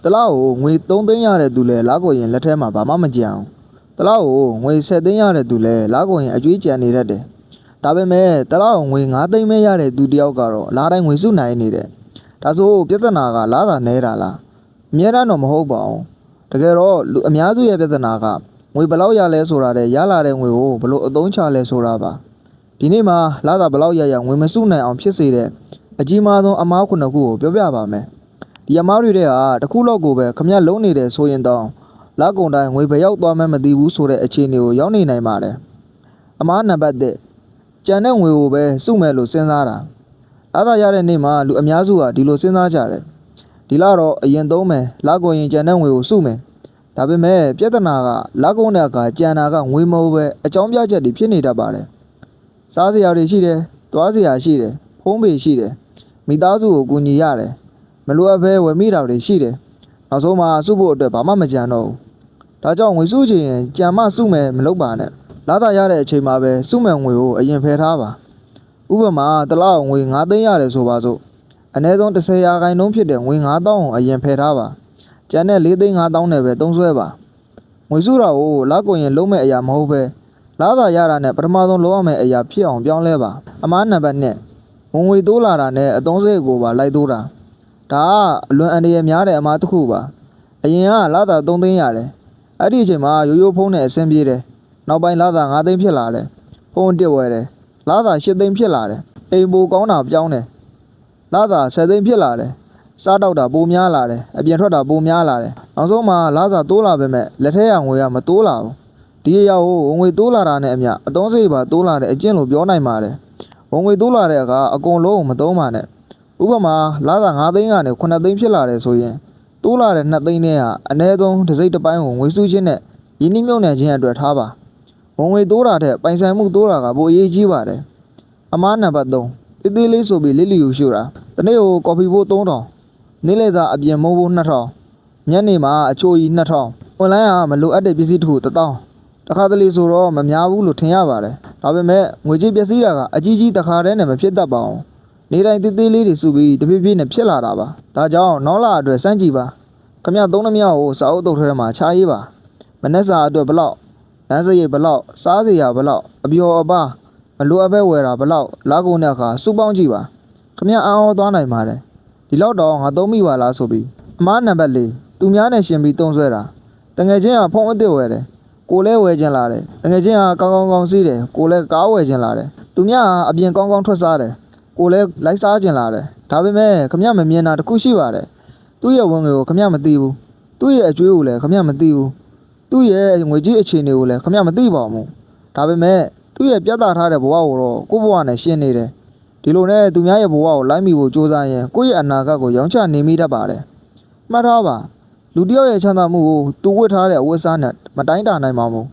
တလားကိုငွေ3သိန်းရတဲ့သူလဲလားကိုရင်လက်ထဲမှာဘာမှမကြံအောင်တလားကိုငွေ10သိန်းရတဲ့သူလဲလားကိုရင်အကျွေးကြံနေတတ်တယ်ဒါပေမဲ့တလားကိုငွေ9သိန်းပဲရတဲ့သူတယောက်ကတော့လားတိုင်းငွေစုနိုင်နေတယ်ဒါဆိုပြဿနာကလားသာနဲတာလားအများအားတော့မဟုတ်ပါဘူးတကယ်တော့လူအများစုရဲ့ပြဿနာကငွေဘယ်လောက်ရလဲဆိုတာတဲ့ရလာတဲ့ငွေကိုဘယ်လိုအသုံးချလဲဆိုတာပါဒီနေ့မှာလားသာဘယ်လောက်ရငွေမစုနိုင်အောင်ဖြစ်စေတဲ့အကြီးမားဆုံးအမားခုနှစ်ခုကိုပြောပြပါမယ်ဒီအမားတွေတဲ့ဟာတစ်ခုလောက်ကိုပဲခမရလုံးနေတယ်ဆိုရင်တော့လားကုန်တိုင်းငွေဘယ်ရောက်သွားမှမသိဘူးဆိုတဲ့အခြေအနေကိုရောက်နေနိုင်ပါတယ်အမားနံပါတ်1ကျန်တဲ့ငွေကိုပဲစုမယ်လို့စဉ်းစားတာလားသာရတဲ့နေ့မှာလူအများစုကဒီလိုစဉ်းစားကြတယ်ဒီလားတော့အရင်သုံးမယ်လားကုန်ရင်ကျန်တဲ့ငွေကိုစုမယ်ဒါပေမဲ့ပြဿနာကလားကုန်တဲ့အခါကျန်တာကငွေမဟုတ်ပဲအကြောင်းပြချက်တွေဖြစ်နေတတ်ပါတယ်စားစရာတွေရှိတယ်သွားစရာရှိတယ်ဖုံးပေရှိတယ်မိသားစုကိုကူညီရတယ်မလိုအပ်ဘဲဝယ်မိတာတွေရှိတယ်နောက်ဆုံးမှာစုဖို့အတွက်ဘာမှမကြံတော့ဘူးဒါကြောင့်ငွေစုချင်ရင်ကြံမစုမယ်မလုပ်ပါနဲ့လာတာရတဲ့အချိန်မှာပဲစုမယ်ငွေကိုအရင်ဖယ်ထားပါဥပမာတလားငွေ9သိန်းရတယ်ဆိုပါစို့အနည်းဆုံး10ရာခိုင်နှုန်းဖြစ်တဲ့ငွေ9000ကိုအရင်ဖယ်ထားပါကျန်တဲ့4သိန်း5000နဲ့ပဲသုံးစွဲပါငွေစုတာကိုလားကိုရင်လုံးမဲ့အရာမဟုတ်ပဲလားသာရတာနဲ့ပထမဆုံးလုံးရမယ့်အရာဖြစ်အောင်ပြောင်းလဲပါအမားနံပါတ်1ငွေတိုးလာတာနဲ့အသုံးစရိတ်ကိုပါလိုက်တိုးတာဒါကအလွန်အန္တရာယ်များတဲ့အမားတစ်ခုပါအရင်ကလားသာ3သိန်းရတယ်အဲ့ဒီအချိန်မှာရိုးရိုးဖုန်းနဲ့အဆင်ပြေတယ်နောက်ပိုင်းလားသာ9သိန်းဖြစ်လာတယ်ဖုန်းတစ်ဝယ်တယ်လားသာ10သိန်းဖြစ်လာတယ်အိမ်ပိုကောင်းတာပြောင်းတယ်လားသာ10သိန်းဖြစ်လာတယ်စားတော့တာပိုများလာတယ်အပြင်ထွက်တာပိုများလာတယ်နောက်ဆုံးမှာလားသာတိုးလာပေမဲ့လက်ထဲရငွေကမတိုးလာဘူးဒီအရာကိုငွေတိုးလာတာနဲ့အမျှအသုံးစရိတ်ပါတိုးလာတဲ့အကျင့်လို့ပြောနိုင်ပါတယ်ငွေတိုးလာတဲ့အခါအကုန်လုံးမသုံးပါနဲ့ဥပမာလားသာ9သိန်းကနေ9သိန်းဖြစ်လာတယ်ဆိုရင်တိုးလာတဲ့2သိန်းနဲ့ကအနည်းဆုံးတစ်စိတ်တစ်ပိုင်းကိုငွေစုချင်းနဲ့ရင်းနှီးမြှုပ်နှံခြင်းအတွက်ထားပါငွေတိုးတာတဲ့ပိုင်ဆိုင်မှုတိုးတာကပိုအရေးကြီးပါတယ်အမားနံပါတ်3တေးသေးလေးဆိုပြီးလစ်လီယူရှုတာတနေ့ကိုကော်ဖီဖို့3000နေ့လည်စာအပြင်မုံဖို့2000ညနေမှာအချိုကြီး2000အွန်လိုင်းကမလိုအပ်တဲ့ပစ္စည်းတစ်ခု1000တခါတလေဆိုတော့မများဘူးလို့ထင်ရပါတယ်ဒါပေမဲ့ငွေကြေးပျက်စီးတာကအကြီးကြီးတစ်ခါတည်းနဲ့မဖြစ်တတ်ပါဘူးနေတိုင်းသေးသေးလေးတွေစုပြီးတဖြည်းဖြည်းနဲ့ဖြစ်လာတာပါဒါကြောင့်နောက်လာအတွက်စမ်းကြည့်ပါခမရသုံးနှမြောက်ကိုစာအုပ်တုပ်ထဲမှာခြားရေးပါမနေ့စာအတွက်ဘလောက်လမ်းစရိတ်ဘလောက်စားစရာဘလောက်အပျော်အပါမလိုအပ်ပဲဝယ်တာဘလောက်လာကုန်တဲ့အခါစုပေါင်းကြည့်ပါခမရအံ့ဩသွားနိုင်ပါတယ်ဒီလောက်တော့ငါသုံးမိပါလားဆိုပြီးအမားနံပါတ်4သူများနဲ့ရှင်ပြီးသုံးဆွဲတာတငယ်ချင်းကဖုန်းအစ်စ်ဝယ်တယ်ကိုလဲဝယ်ခြင်းလာတယ်တကယ်ချင်းကကောင်းကောင်းစီးတယ်ကိုလဲကားဝယ်ခြင်းလာတယ်သူများအပြင်ကောင်းကောင်းထွက်စားတယ်ကိုလဲလိုက်စားခြင်းလာတယ်ဒါပေမဲ့ခမရမမြင်တာတခုရှိပါတယ်သူ့ရဲ့ဝင်ငွေကိုခမရမသိဘူးသူ့ရဲ့အကျွေးကိုလည်းခမရမသိဘူးသူ့ရဲ့ငွေကြေးအခြေအနေကိုလည်းခမရမသိပါဘူးဒါပေမဲ့သူ့ရဲ့ပြတ်သားထားတဲ့ဘဝကိုတော့ကိုယ့်ဘဝနဲ့ရှင်းနေတယ်ဒီလိုနဲ့သူများရဲ့ဘဝကိုလိုက်မိဖို့ကြိုးစားရင်ကိုယ့်ရဲ့အနာဂတ်ကိုရောင်းချနေမိတတ်ပါတယ်မှတ်ထားပါလူတယောက်ရဲ့ချမ်းသာမှုကိုသူဝတ်ထားတဲ့အဝတ်စားနဲ့မတိုင်းတာနိုင်ပါဘူး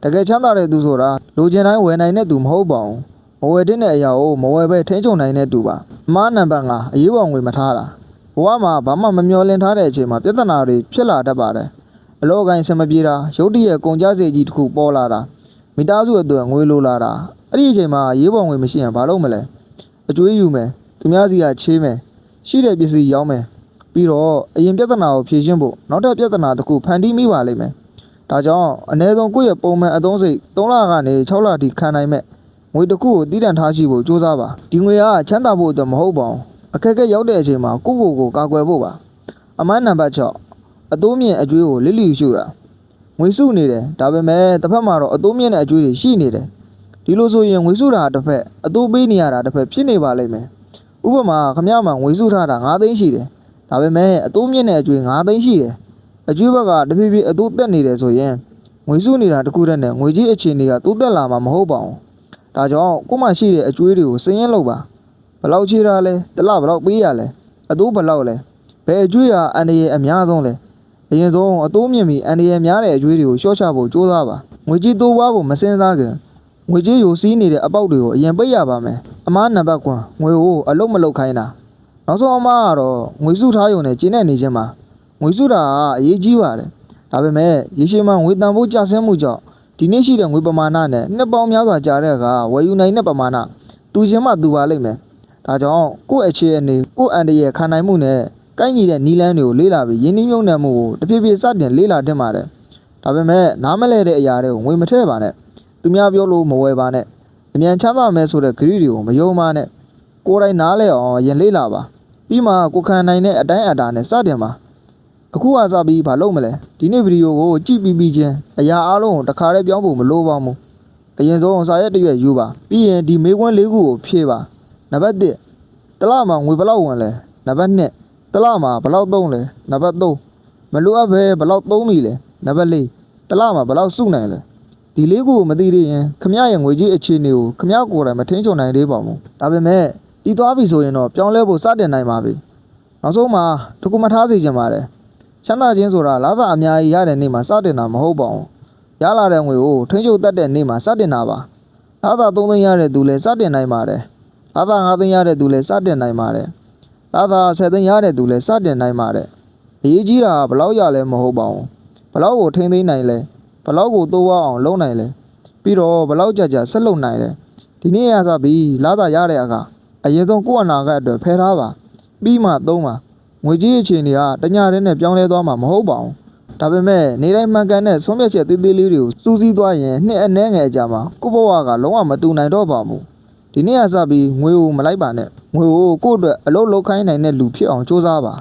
တကယ်ချမ်းသာတဲ့သူဆိုတာလူချင်းတိုင်းဝယ်နိုင်တဲ့သူမဟုတ်ပါဘူးမဝယ်တဲ့အရာကိုမဝယ်ပဲထိန်းချုပ်နိုင်တဲ့သူပါအမားနံပါတ်5အရေးပေါ်ငွေမထားတာဘဝမှာဘာမှမမျှော်လင့်ထားတဲ့အချိန်မှာပြဿနာတွေဖြစ်လာတတ်ပါတယ်အလောကိုင်းဆင်မပြေတာရုတ်တရက်ကုန်ကြစေကြီးတစ်ခုပေါ်လာတာမိသားစုအတွက်ငွေလိုလာတာအဲ့ဒီအချိန်မှာအရေးပေါ်ငွေမရှိရင်ဘာလုပ်မလဲအကျွေးယူမယ်သူများစီကချေးမယ်ရှိတဲ့ပစ္စည်းရောင်းမယ်ပြီးတော့အရင်ပြဿနာကိုဖြေရှင်းဖို့နောက်ထပ်ပြဿနာတစ်ခုဖန်တီးမိပါလိမ့်မယ်ဒါကြောင့်အနည်းဆုံးကိုယ့်ရဲ့ပုံမှန်အသုံးစရိတ်3လကနေ6လထိခံနိုင်မဲ့ငွေတစ်ခုကိုတည်တံ့ထားရှိဖို့ကြိုးစားပါဒီငွေကချမ်းသာဖို့အတွက်မဟုတ်ပါဘူးအခက်အခဲရောက်တဲ့အချိန်မှာကိုယ့်ကိုယ်ကိုကာကွယ်ဖို့ပါအမှန်နံပါတ်6အတိုးမြင့်အကျွေးကိုလစ်လီရှုတာငွေစုနေတယ်ဒါပေမဲ့တစ်ဖက်မှာတော့အတိုးမြင့်တဲ့အကျွေးတွေရှိနေတယ်ဒီလိုဆိုရင်ငွေစုတာတစ်ဖက်အတိုးပေးနေရတာတစ်ဖက်ဖြစ်နေပါလိမ့်မယ်ဥပမာခမရမှာငွေစုထားတာ9သိန်းရှိတယ်ဒါပေမဲ့အတိုးမြင့်တဲ့အကျွေး9သိန်းရှိတယ်အကျွေးဘက်ကတဖြည်းဖြည်းအတိုးတက်နေတယ်ဆိုရင်ငွေစုနေတာတခုတည်းနဲ့ငွေကြီးအခြေအနေကတိုးတက်လာမှာမဟုတ်ပါဘူးဒါကြောင့်ကိုမှရှိတဲ့အကျွေးတွေကိုစည်ရင်းလုပ်ပါဘယ်လောက်ချေးတာလဲတစ်လဘယ်လောက်ပေးရလဲအတိုးဘယ်လောက်လဲဘယ်အကျွေးကအန်ဒီရဲ့အများဆုံးလဲအရင်ဆုံးအတိုးမြင့်ပြီးအန်ဒီရဲ့များတဲ့အကျွေးတွေကိုရှော့ချဖို့ကြိုးစားပါငွေကြီးတိုးပွားဖို့မစင်စားခင်ငွေကြီးယူစီးနေတဲ့အပေါက်တွေကိုအရင်ပိတ်ရပါမယ်အမားနံပါတ်9ငွေကိုအလုတ်မလုတ်ခိုင်းတာနောက်ဆုံးအမားကတော့ငွေစုထားရုံနဲ့ကျင်းနေနေခြင်းမှာငွေစုတာကအရေးကြီးပါတယ်ဒါပေမဲ့ရေရှည်မှာငွေတန်ဖိုးကျဆင်းမှုကြောင့်ဒီနေ့ရှိတဲ့ငွေပမာဏနဲ့နှစ်ပေါင်းများစွာကြာတဲ့အခါဝယ်ယူနိုင်တဲ့ပမာဏတူချင်းမှတူပါလိမ့်မယ်ဒါကြောင့်ကိုယ့်အခြေအနေကိုယ့်အန်ဒီရဲ့ခံနိုင်မှုနဲ့ ကိုင်းကြီးတဲ့နီလန်းတွေကိုလေးလာပြီးယင်းနှိမ့်မြုံနယ်မှုကိုတဖြည်းဖြည်းစတင်လေးလာတင်ပါတယ်ဒါပေမဲ့နားမလဲတဲ့အရာတွေကိုငွေမထည့်ပါနဲ့သူများပြောလို့မဝယ်ပါနဲ့အမြန်ချမ်းသာမယ်ဆိုတဲ့ဂရုတွေကိုမယုံပါနဲ့ကိုယ်တိုင်နားလဲအောင်ရင်လေးလာပါပြီးမှကိုခံနိုင်တဲ့အတိုင်းအတာနဲ့စတင်ပါအခုအစားပြီးဘာလုပ်မလဲဒီနေ့ဗီဒီယိုကိုကြည့်ပြီးချင်းအရာအားလုံးကိုတစ်ခါတည်းပြောင်းဖို့မလိုပါဘူးအရင်ဆုံးစာရက်တစ်ရွက်ယူပါပြီးရင်ဒီမေးခွန်း၄ခုကိုဖြေပါနံပါတ်1တလမှာငွေဘယ်လောက်ဝင်လဲနံပါတ်2တလမှာဘယ်လောက်သုံးလဲနံပါတ်3မလိုအပ်ပဲဘယ်လောက်သုံးပြီလဲနံပါတ်4တလမှာဘယ်လောက်စုနိုင်လဲဒီ၄ခုကိုမသိသေးရင်ခမရရဲ့ငွေကြီးအခြေအနေကိုခမရကိုယ်တိုင်မထင်းချုံနိုင်သေးပါဘူးဒါပေမဲ့တီးသွားပြီဆိုရင်တော့ပြောင်းလဲဖို့စတင်နိုင်ပါပြီနောက်ဆုံးမှာတကူမထားစေချင်ပါတယ်ချမ်းသာခြင်းဆိုတာလာသာအများကြီးရတဲ့နေ့မှာစတင်တာမဟုတ်ပါဘူးရလာတဲ့ငွေကိုထိန်းချုပ်တတ်တဲ့နေ့မှာစတင်တာပါလာသာ3သိန်းရတဲ့သူလည်းစတင်နိုင်ပါတယ်လာသာ5သိန်းရတဲ့သူလည်းစတင်နိုင်ပါတယ်လာသာ10သိန်းရတဲ့သူလည်းစတင်နိုင်ပါတယ်အရေးကြီးတာကဘလောက်ရလဲမဟုတ်ပါဘူးဘလောက်ကိုထိန်းသိမ်းနိုင်လဲဘလောက်ကိုတိုးဝအောင်လုပ်နိုင်လဲပြီးတော့ဘလောက်ကြာဆက်လုပ်နိုင်လဲဒီနေ့ရစားပြီးလာသာရတဲ့အခါအရင်ဆုံးကိုယ့်အနာဂတ်အတွက်ဖယ်ထားပါပြီးမှသုံးပါငွေကြီးအခြေအနေကတညတည်းနဲ့ပြောင်းလဲသွားမှာမဟုတ်ပါဘူးဒါပေမဲ့နေတိုင်းမှန်ကန်တဲ့ဆုံးဖြတ်ချက်သေးသေးလေးတွေကိုစူးစီးသွားရင်နှစ်အနည်းငယ်အကြာမှာကိုယ့်ဘဝကလုံးဝမတူနိုင်တော့ပါဘူးဒီနေ့ရစားပြီးငွေကိုမလိုက်ပါနဲ့ငွေကိုကိုယ့်အတွက်အလုပ်လုပ်ခိုင်းနိုင်တဲ့လူဖြစ်အောင်စူးစမ်းပါ